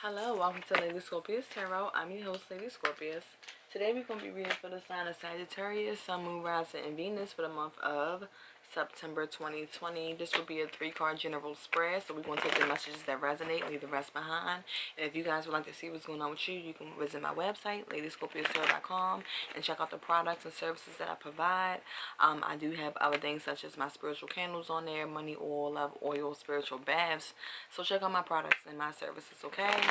Hello, welcome to Lady Scorpius Tarot. I'm your host, Lady Scorpius. Today we're going to be reading for the sign of Sagittarius, Sun, Moon, Rising, and Venus for the month of September 2020. This will be a 3-card general spread, so we're going to take the messages that resonate, leave the rest behind. And if you guys would like to see what's going on with you, you can visit my website, ladyscorpiustarot.com, and check out the products and services that I provide. I do have other things such as my spiritual candles on there, money oil, love oil, spiritual baths. So check out my products and my services, okay?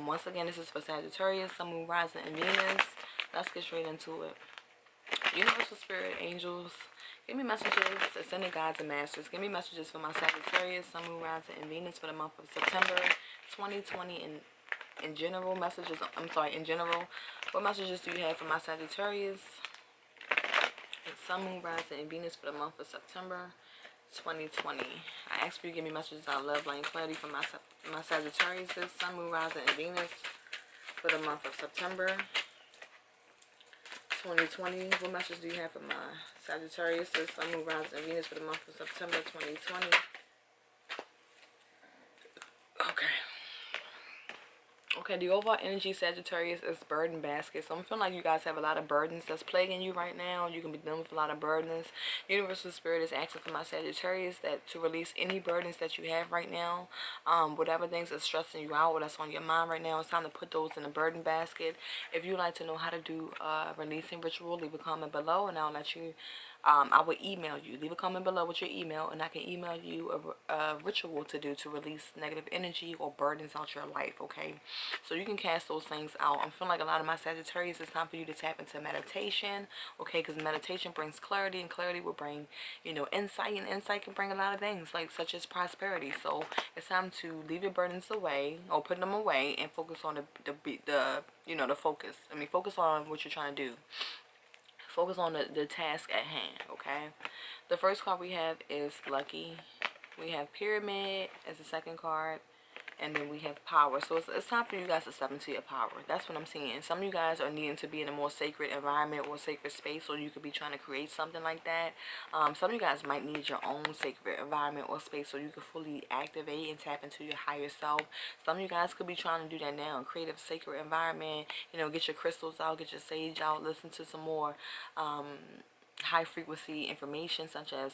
Once again, this is for Sagittarius, Sun, Moon, Rising, and Venus. Let's get straight into it. Universal Spirit, Angels, give me messages, Ascended Guides, and Masters. Give me messages for my Sagittarius, Sun, Moon, Rising, and Venus for the month of September 2020 in general. In general. What messages do you have for my Sagittarius, Sun, Moon, Rising, and Venus for the month of September 2020. I ask for you to give me messages out love, light, and clarity for my Sagittarius, Sun, Moon, Rising, and Venus for the month of September 2020. What message do you have for my Sagittarius, Sun, Moon, Rising, and Venus for the month of September 2020? Okay, the overall energy, Sagittarius, is burden basket. So I'm feeling like you guys have a lot of burdens that's plaguing you right now. You can be dealing with a lot of burdens. Universal Spirit is asking for my Sagittarius that to release any burdens that you have right now. Whatever things are stressing you out or that's on your mind right now, it's time to put those in the burden basket. If you'd like to know how to do releasing ritual, leave a comment below and I'll let you. I will email you. Leave a comment below with your email and I can email you a ritual to do to release negative energy or burdens out your life, okay? So you can cast those things out. I'm feeling like a lot of my Sagittarius, it's time for you to tap into meditation, okay? Because meditation brings clarity and clarity will bring, insight, and insight can bring a lot of things like such as prosperity. So it's time to leave your burdens away or put them away and focus on the focus. Focus on what you're trying to do. Focus on the task at hand, okay? The first card we have is Lucky. We have Pyramid as the second card. And then we have Power. So it's time for you guys to step into your power. That's what I'm seeing. Some of you guys are needing to be in a more sacred environment or sacred space, or you could be trying to create something like that. Some of you guys might need your own sacred environment or space so you can fully activate and tap into your higher self. Some of you guys could be trying to do that now. Create a sacred environment. Get your crystals out, get your sage out, listen to some more high frequency information such as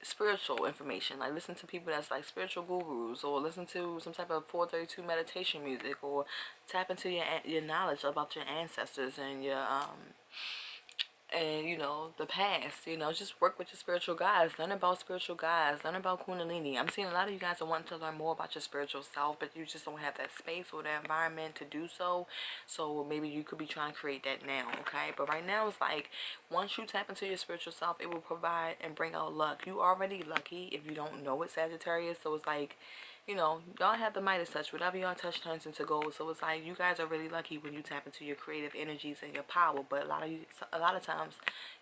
spiritual information, like listen to people that's like spiritual gurus, or listen to some type of 432 meditation music, or tap into your knowledge about your ancestors and your the past. Just work with your spiritual guides, learn about spiritual guides, learn about Kundalini. I'm seeing a lot of you guys are wanting to learn more about your spiritual self, but you just don't have that space or that environment to do so. So maybe you could be trying to create that now, okay? But right now it's like once you tap into your spiritual self, it will provide and bring out luck. You already lucky if you don't know it, Sagittarius. So it's like, y'all have the Midas touch. Whatever y'all touch turns into gold. So it's like you guys are really lucky when you tap into your creative energies and your power. But a lot of times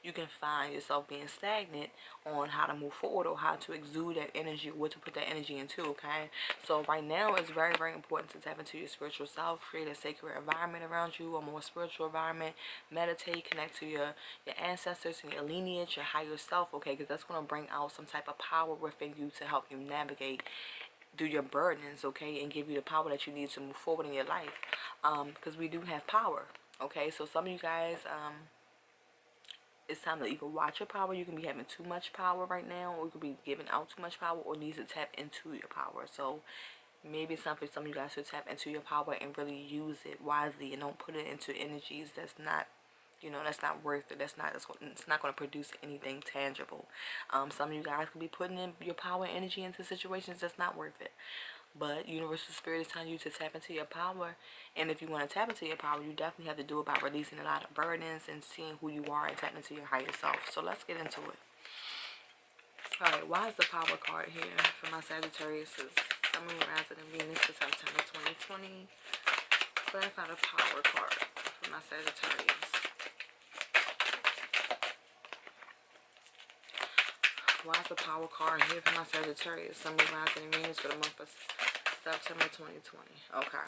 you can find yourself being stagnant on how to move forward or how to exude that energy, what to put that energy into, okay? So right now it's very, very important to tap into your spiritual self, create a sacred environment around you, a more spiritual environment, meditate, connect to your ancestors and your lineage, your higher self, okay? Because that's going to bring out some type of power within you to help you navigate through your burdens, okay, and give you the power that you need to move forward in your life, because we do have power, okay? So some of you guys, it's time to either watch your power. You can be having too much power right now, or you could be giving out too much power, or need to tap into your power. So maybe it's time for some of you guys to tap into your power and really use it wisely, and don't put it into energies that's not, that's not worth it. It's not going to produce anything tangible. Some of you guys could be putting in your power and energy into situations that's not worth it. But Universal Spirit is telling you to tap into your power. And if you want to tap into your power, you definitely have to do it by releasing a lot of burdens and seeing who you are and tapping into your higher self. So let's get into it. Alright, why is the Power card here for my Sagittarius? Sun, Moon, Rising, and Venus for September 2020. Clarify the Power card for my Sagittarius. Why is the Power card here for my Sagittarius? Sun, Moon, Rising, and Venus for the month of September 2020. Okay.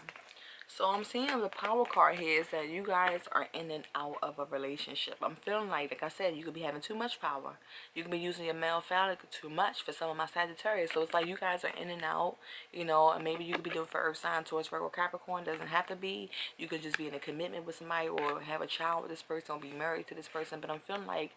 So I'm seeing the power card here is that you guys are in and out of a relationship. I'm feeling like I said, you could be having too much power. You could be using your male phallic too much for some of my Sagittarius. So it's like you guys are in and out, you know, and maybe you could be doing for Earth sign towards Virgo Capricorn. Doesn't have to be. You could just be in a commitment with somebody or have a child with this person or be married to this person. But I'm feeling like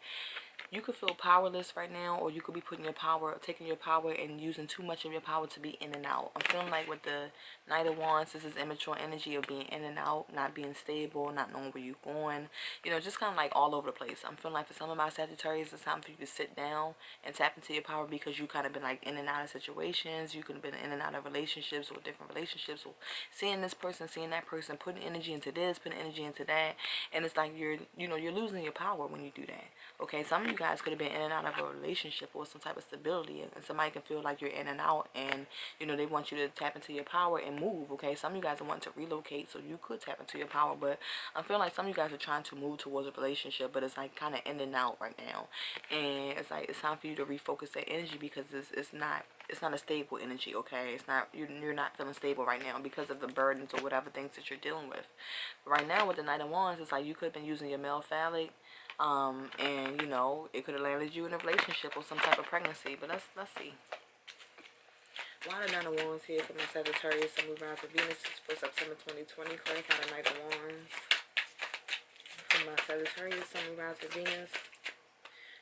you could feel powerless right now, or you could be putting your power, taking your power and using too much of your power to be in and out. I'm feeling like with the Knight of Wands, this is immature energy of being in and out, not being stable, not knowing where you're going, you know, just kind of like all over the place. I'm feeling like for some of my Sagittarius, it's time for you to sit down and tap into your power, because you kind of been like in and out of situations. You could have been in and out of relationships or different relationships, or seeing this person, seeing that person, putting energy into this, putting energy into that, and it's like you're, you know, you're losing your power when you do that. Okay, some of you guys could have been in and out of a relationship or some type of stability, and somebody can feel like you're in and out, and you know they want you to tap into your power and move. Okay, some of you guys want to relocate, so you could tap into your power, but I'm feeling like some of you guys are trying to move towards a relationship, but it's like kind of in and out right now, and it's like it's time for you to refocus that energy, because it's not a stable energy. Okay, it's not, you're not feeling stable right now because of the burdens or whatever things that you're dealing with. But right now with the Knight of Wands, it's like you could have been using your male phallic, and you know it could have landed you in a relationship or some type of pregnancy. But let's see. Why the Knight of Wands here for my Sagittarius, Sun, Moon, Rising, Venus for September 2020? Clarify the Knight of Wands for my Sagittarius, Sun, Moon, Rising, Venus.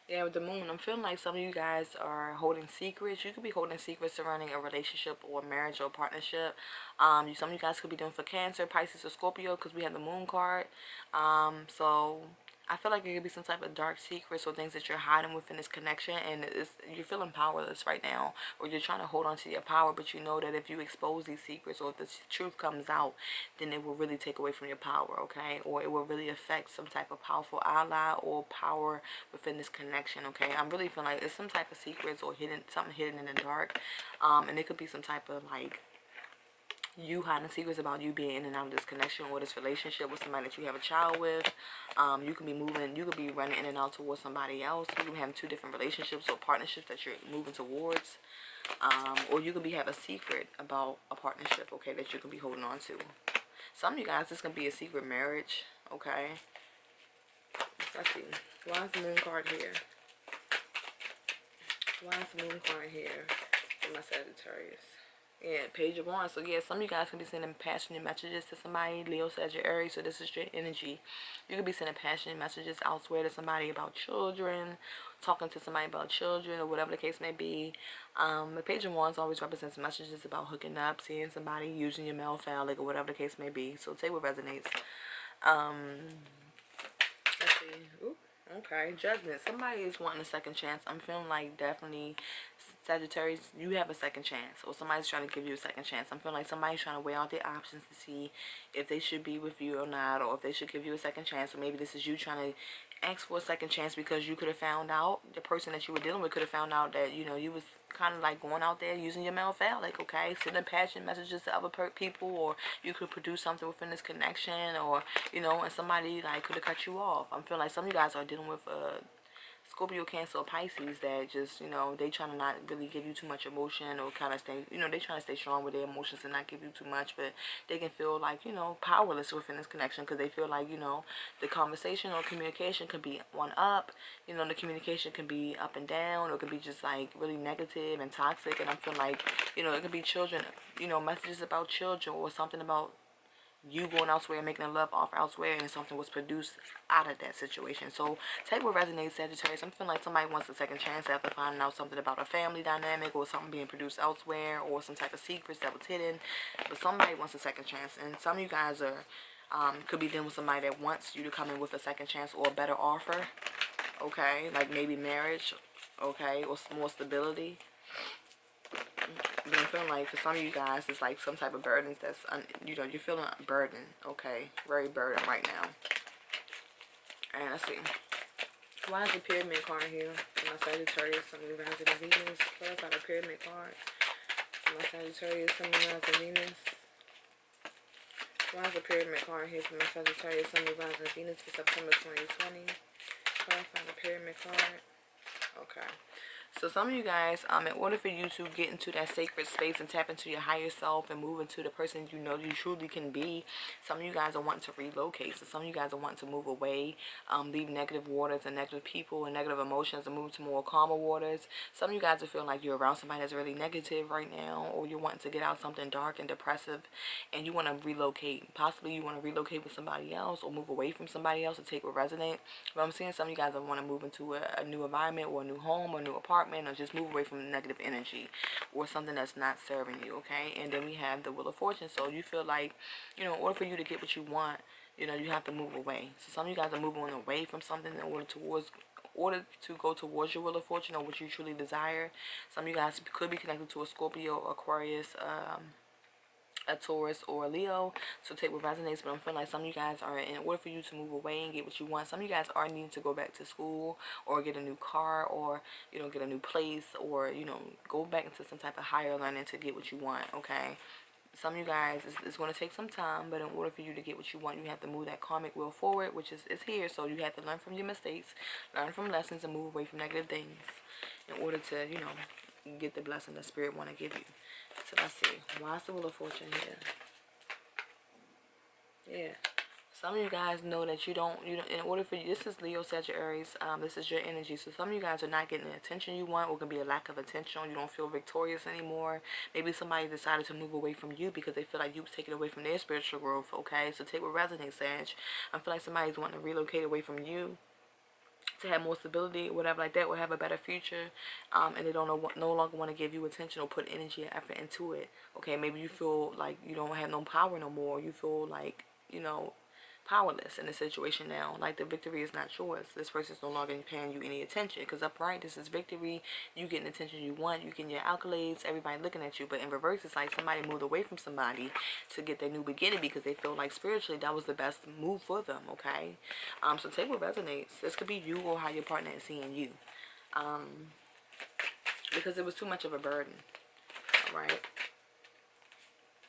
Yeah, with the moon, I'm feeling like some of you guys are holding secrets. You could be holding secrets surrounding a relationship or marriage or partnership. Some of you guys could be doing for Cancer, Pisces, or Scorpio, because we have the moon card. So I feel like there could be some type of dark secrets or things that you're hiding within this connection, and you're feeling powerless right now, or you're trying to hold on to your power, but you know that if you expose these secrets or if the truth comes out, then it will really take away from your power, okay? Or it will really affect some type of powerful ally or power within this connection, okay? I'm really feeling like it's some type of secrets or something hidden in the dark, and it could be some type of like you hiding secrets about you being in and out of this connection or this relationship with somebody that you have a child with. You can be moving, you could be running in and out towards somebody else. You can be having two different relationships or partnerships that you're moving towards. Or you could be having a secret about a partnership, okay, that you can be holding on to. Some of you guys, this can be a secret marriage, okay? Let's see. Why is the moon card here? Why is the moon card here for my Sagittarius? Yeah, Page of Wands. So yeah, some of you guys can be sending passionate messages to somebody, Leo, Sagittarius, so this is your energy. You could be sending passionate messages elsewhere to somebody about children, talking to somebody about children, or whatever the case may be. The Page of Wands always represents messages about hooking up, seeing somebody, using your male phallic, or whatever the case may be. So take what resonates. Let's see. Ooh, okay, Judgment. Somebody is wanting a second chance. I'm feeling like definitely Sagittarius, you have a second chance, or somebody's trying to give you a second chance. I'm feeling like somebody's trying to weigh out their options to see if they should be with you or not, or if they should give you a second chance. Or maybe this is you trying to ask for a second chance because you could have found out, the person that you were dealing with could have found out that, you know, you was kind of like going out there using your male phallic, okay, sending passionate messages to other people, or you could produce something within this connection, or, you know, and somebody like could have cut you off. I'm feeling like some of you guys are dealing with Scorpio, Cancer, or Pisces that just, you know, they trying to not really give you too much emotion, or kind of stay, you know, they trying to stay strong with their emotions and not give you too much, but they can feel like, you know, powerless within this connection, because they feel like, you know, the conversation or communication could be one up, you know, the communication can be up and down, or it could be just like really negative and toxic. And I'm feeling like, you know, it could be children, you know, messages about children, or something about you going elsewhere and making a love offer elsewhere, and something was produced out of that situation. So take what resonates, Sagittarius. I'm feeling like somebody wants a second chance after finding out something about a family dynamic, or something being produced elsewhere, or some type of secrets that was hidden. But somebody wants a second chance, and some of you guys are could be dealing with somebody that wants you to come in with a second chance or a better offer, okay, like maybe marriage, okay, or more stability. But I'm feeling like for some of you guys, it's like some type of burdens that's, you know, you're feeling a burden, okay? Very burdened right now. And let's see. Why is the Pyramid card here for my Sagittarius, Sun, Moon, Rising, and Venus? Clarify the Pyramid card for my Sagittarius, Sun, Moon, Rising, and Venus. Why is the Pyramid card here for my Sagittarius, Sun, Moon, Rising, and Venus for September 2020? Clarify the Pyramid card. Okay. So some of you guys, in order for you to get into that sacred space and tap into your higher self and move into the person you know you truly can be, some of you guys are wanting to relocate. So some of you guys are wanting to move away, leave negative waters and negative people and negative emotions and move to more calmer waters. Some of you guys are feeling like you're around somebody that's really negative right now, or you're wanting to get out something dark and depressive and you want to relocate. Possibly you want to relocate with somebody else or move away from somebody else to take what resonate. But I'm seeing some of you guys want to move into a new environment or a new home or a new apartment, or just move away from negative energy or something that's not serving you, okay? And then we have the Wheel of Fortune. So you feel like, you know, in order for you to get what you want, you know, you have to move away. So some of you guys are moving away from something in order to go towards your Wheel of Fortune or what you truly desire. Some of you guys could be connected to a Scorpio, Aquarius, a Taurus or a Leo, so take what resonates. But I'm feeling like some of you guys are, in order for you to move away and get what you want, some of you guys are needing to go back to school or get a new car, or, you know, get a new place, or, you know, go back into some type of higher learning to get what you want, okay? Some of you guys, it's going to take some time, but in order for you to get what you want, you have to move that karmic wheel forward, which is here. So you have to learn from your mistakes, learn from lessons, and move away from negative things in order to, you know, get the blessing that Spirit want to give you. So let's see. Why is the Wheel of Fortune here? Yeah. Some of you guys know that you don't, in order for you, this is Leo, Sagittarius, this is your energy. So some of you guys are not getting the attention you want, or can be a lack of attention. You don't feel victorious anymore. Maybe somebody decided to move away from you because they feel like you've taken away from their spiritual growth, okay? So take what resonates, Sag. I feel like somebody's wanting to relocate away from you to have more stability, whatever like that, or have a better future, and they don't no longer want to give you attention or put energy and effort into it, okay? Maybe you feel like you don't have no power no more. You feel like, you know, powerless in the situation now. Like the victory is not yours. This person's no longer paying you any attention. Because upright, this is victory. You getting the attention you want. You getting your accolades. Everybody looking at you. But in reverse, it's like somebody moved away from somebody to get their new beginning because they feel like spiritually that was the best move for them. Okay. So take what resonates. This could be you or how your partner is seeing you. Because it was too much of a burden. All right.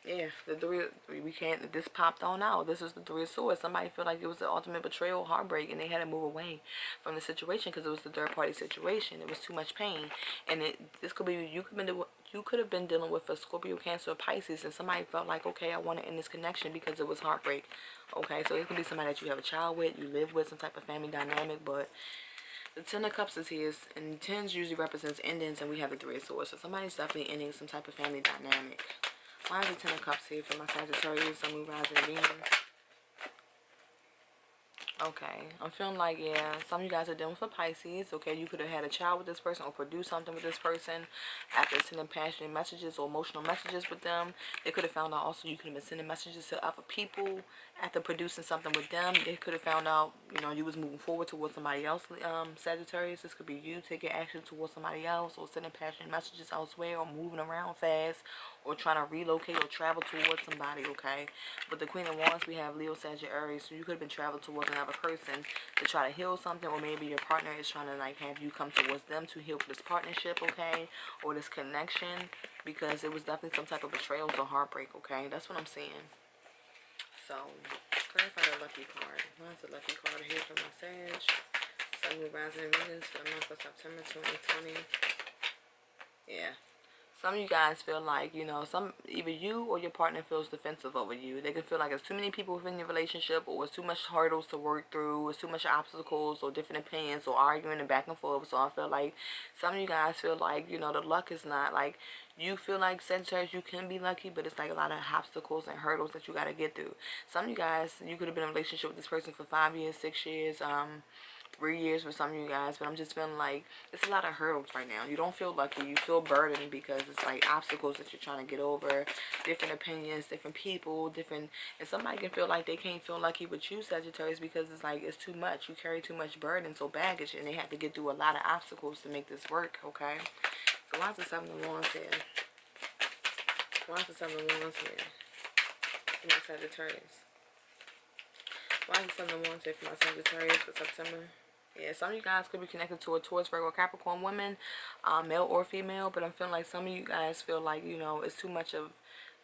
Yeah, the three, we can't, this popped on out. This is the Three of Swords. Somebody feel like it was the ultimate betrayal, heartbreak, and they had to move away from the situation because it was the third party situation. It was too much pain. And this could be, you could have been dealing with a Scorpio, Cancer, or Pisces, and somebody felt like, okay, I want to end this connection because it was heartbreak. Okay, so it could be somebody that you have a child with, you live with, some type of family dynamic, but the Ten of Cups is here, and tens usually represents endings, and we have the Three of Swords. So somebody's definitely ending some type of family dynamic. Why is the Ten of Cups here for my Sagittarius, Sun, Moon, Rising, and Venus? Okay, I'm feeling like, yeah, some of you guys are dealing with a Pisces. Okay, you could have had a child with this person or produced something with this person after sending passionate messages or emotional messages with them. They could have found out also you could have been sending messages to other people after producing something with them. They could have found out, you know, you was moving forward towards somebody else, Sagittarius. This could be you taking action towards somebody else, or sending passionate messages elsewhere, or moving around fast, or trying to relocate or travel towards somebody, okay? With the Queen of Wands, we have Leo, Sagittarius, so you could have been traveling towards another person to try to heal something, or maybe your partner is trying to, like, have you come towards them to heal this partnership, okay? Or this connection, because it was definitely some type of betrayal or heartbreak, okay? That's what I'm seeing. So, clarify the lucky card. What's the lucky card here for my Sag? Sun, Moon, Rising, and Venus for the month of September 2020. Yeah. Some of you guys feel like, you know, either you or your partner feels defensive over you. They can feel like there's too many people within your relationship, or it's too much hurdles to work through, it's too much obstacles, or different opinions, or arguing and back and forth. So I feel like some of you guys feel like, you know, the luck is not, like, you feel like Sagittarius, you can be lucky, but it's like a lot of obstacles and hurdles that you got to get through. Some of you guys, you could have been in a relationship with this person for 5 years, 6 years, 3 years for some of you guys, but I'm just feeling like it's a lot of hurdles right now. You don't feel lucky. You feel burdened because it's like obstacles that you're trying to get over, different opinions, different people, different, and somebody can feel like they can't feel lucky with you, Sagittarius, because it's like it's too much. You carry too much burden, so baggage, and they have to get through a lot of obstacles to make this work, okay? So why is the Seven of Wands here? Why is the Seven of Wands here for my Sagittarius? Why is the Seven of Wands here for my Sagittarius for September? Yeah, some of you guys could be connected to a Taurus, Virgo, Capricorn woman, male or female. But I'm feeling like some of you guys feel like, you know, it's too much of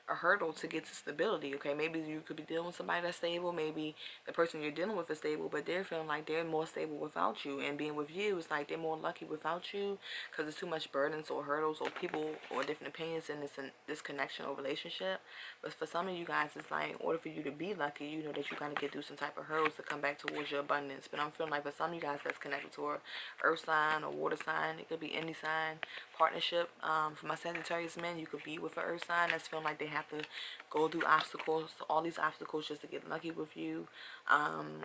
a hurdle to get to stability, okay? Maybe you could be dealing with somebody that's stable. Maybe the person you're dealing with is stable, but they're feeling like they're more stable without you. And being with you is like they're more lucky without you because there's too much burdens or hurdles or people or different opinions in this connection or relationship. But for some of you guys, it's like in order for you to be lucky, you know that you got to get through some type of hurdles to come back towards your abundance. But I'm feeling like for some of you guys that's connected to a earth sign or water sign, it could be any sign, partnership. For my Sagittarius men, you could be with an earth sign that's feeling like they have to go through obstacles, all these obstacles just to get lucky with you,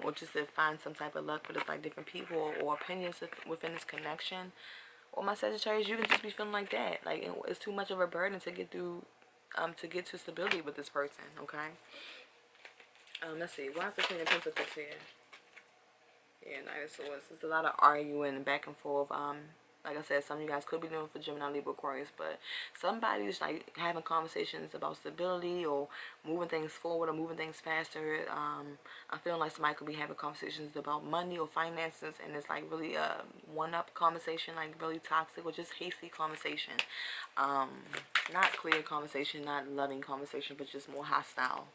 or just to find some type of luck. But it's like different people or opinions within this connection. Or my Sagittarius, you can just be feeling like that. Like it's too much of a burden to get through, to get to stability with this person, okay? Let's see. Why is the Queen of Pentacles here? Yeah, Knight of Swords. There's a lot of arguing and back and forth. Like I said, some of you guys could be doing for Gemini, Libra, Aquarius, but somebody's like having conversations about stability or moving things forward or moving things faster. I'm feeling like somebody could be having conversations about money or finances, and it's like really a one-up conversation, like really toxic or just hasty conversation. Not clear conversation, not loving conversation, but just more hostile.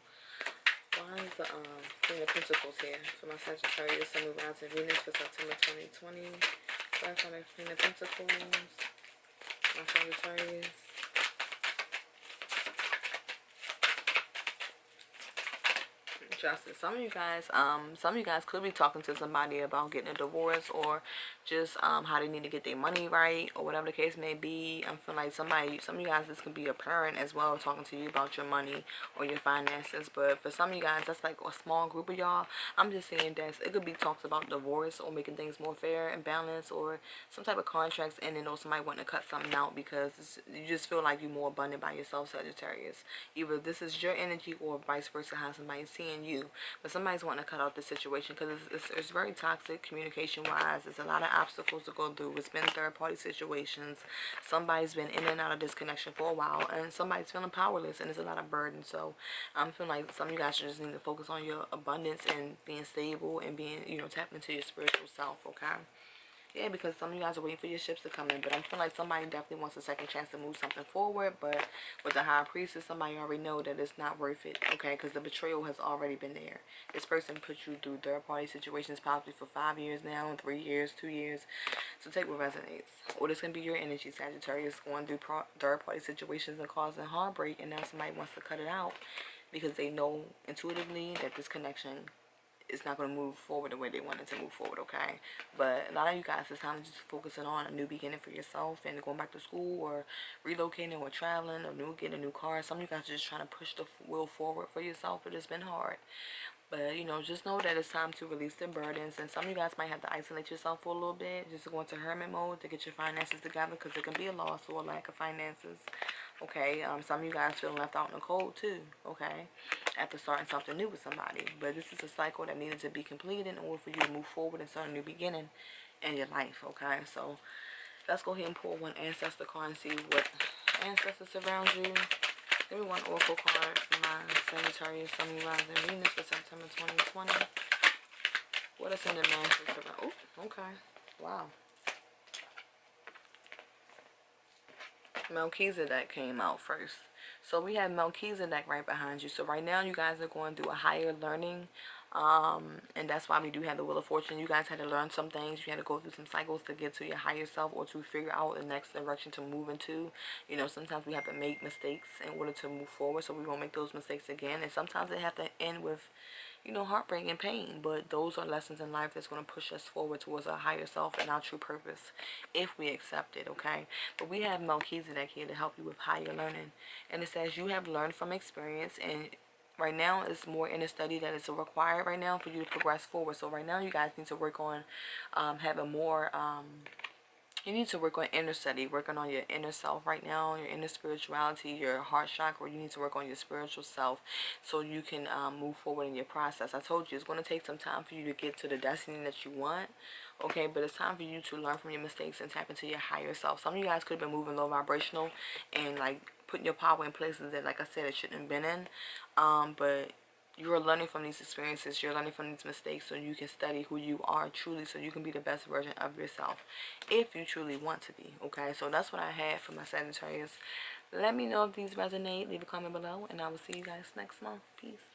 Why is the Queen of Pentacles here for my Sagittarius, Sun, Moon, Rising, Venus for September 2020? Why for the Queen of Pentacles, my Sagittarius? Justice. Some of you guys could be talking to somebody about getting a divorce or just how they need to get their money right or whatever the case may be. I'm feeling like some of you guys, this could be a parent as well talking to you about your money or your finances. But for some of you guys, that's like a small group of y'all. I'm just saying that it could be talks about divorce or making things more fair and balanced or some type of contracts ending or somebody wanting to cut something out because you just feel like you're more abundant by yourself, Sagittarius. Either this is your energy or vice versa, how somebody's seeing you. But somebody's wanting to cut out the situation because it's very toxic communication wise. There's a lot of obstacles to go through. It's been third party situations. Somebody's been in and out of disconnection for a while, and somebody's feeling powerless, and there's a lot of burden. So I'm feeling like some of you guys just need to focus on your abundance and being stable and being, tapping into your spiritual self, okay? Yeah, because some of you guys are waiting for your ships to come in. But I'm feeling like somebody definitely wants a second chance to move something forward. But with the High Priestess, somebody already know that it's not worth it. Okay, because the betrayal has already been there. This person put you through third-party situations probably for 5 years now, 3 years, 2 years. So take what resonates. Or this can be your energy, Sagittarius, going through third-party situations and causing heartbreak. And now somebody wants to cut it out because they know intuitively that this connection it's not going to move forward the way they want it to move forward, okay? But a lot of you guys, it's time to just focusing on a new beginning for yourself and going back to school or relocating or traveling or getting a new car. Some of you guys are just trying to push the wheel forward for yourself, but it's been hard. But, just know that it's time to release the burdens. And some of you guys might have to isolate yourself for a little bit. Just go into hermit mode to get your finances together because it can be a loss or a lack of finances. Okay, some of you guys feeling left out in the cold too, okay, after starting something new with somebody. But this is a cycle that needed to be completed in order for you to move forward and start a new beginning in your life, okay? So let's go ahead and pull one ancestor card and see what ancestors surround you. Give me one oracle card for my Sagittarius, Sun, Moon, Rising, Venus for September 2020. What is in the masters around? Oh, okay. Wow. Melchizedek came out first. So we have Melchizedek right behind you. So right now you guys are going through a higher learning. And that's why we do have the Wheel of Fortune. You guys had to learn some things. You had to go through some cycles to get to your higher self or to figure out the next direction to move into. Sometimes we have to make mistakes in order to move forward. So we won't make those mistakes again. And sometimes they have to end with heartbreak and pain, but those are lessons in life that's going to push us forward towards our higher self and our true purpose if we accept it, okay? But we have Melchizedek here to help you with higher learning, and it says you have learned from experience, and right now it's more in a study that is required right now for you to progress forward. So right now you guys need to work on having more you need to work on inner study, working on your inner self right now, your inner spirituality, your heart chakra. You need to work on your spiritual self so you can move forward in your process. I told you it's going to take some time for you to get to the destiny that you want, okay? But it's time for you to learn from your mistakes and tap into your higher self. Some of you guys could have been moving low vibrational and like putting your power in places that, like I said, it shouldn't have been in. But you're learning from these experiences, you're learning from these mistakes, so you can study who you are truly, so you can be the best version of yourself if you truly want to be. Okay, so that's what I had for my Sagittarius. Let me know if these resonate. Leave a comment below, and I will see you guys next month. Peace.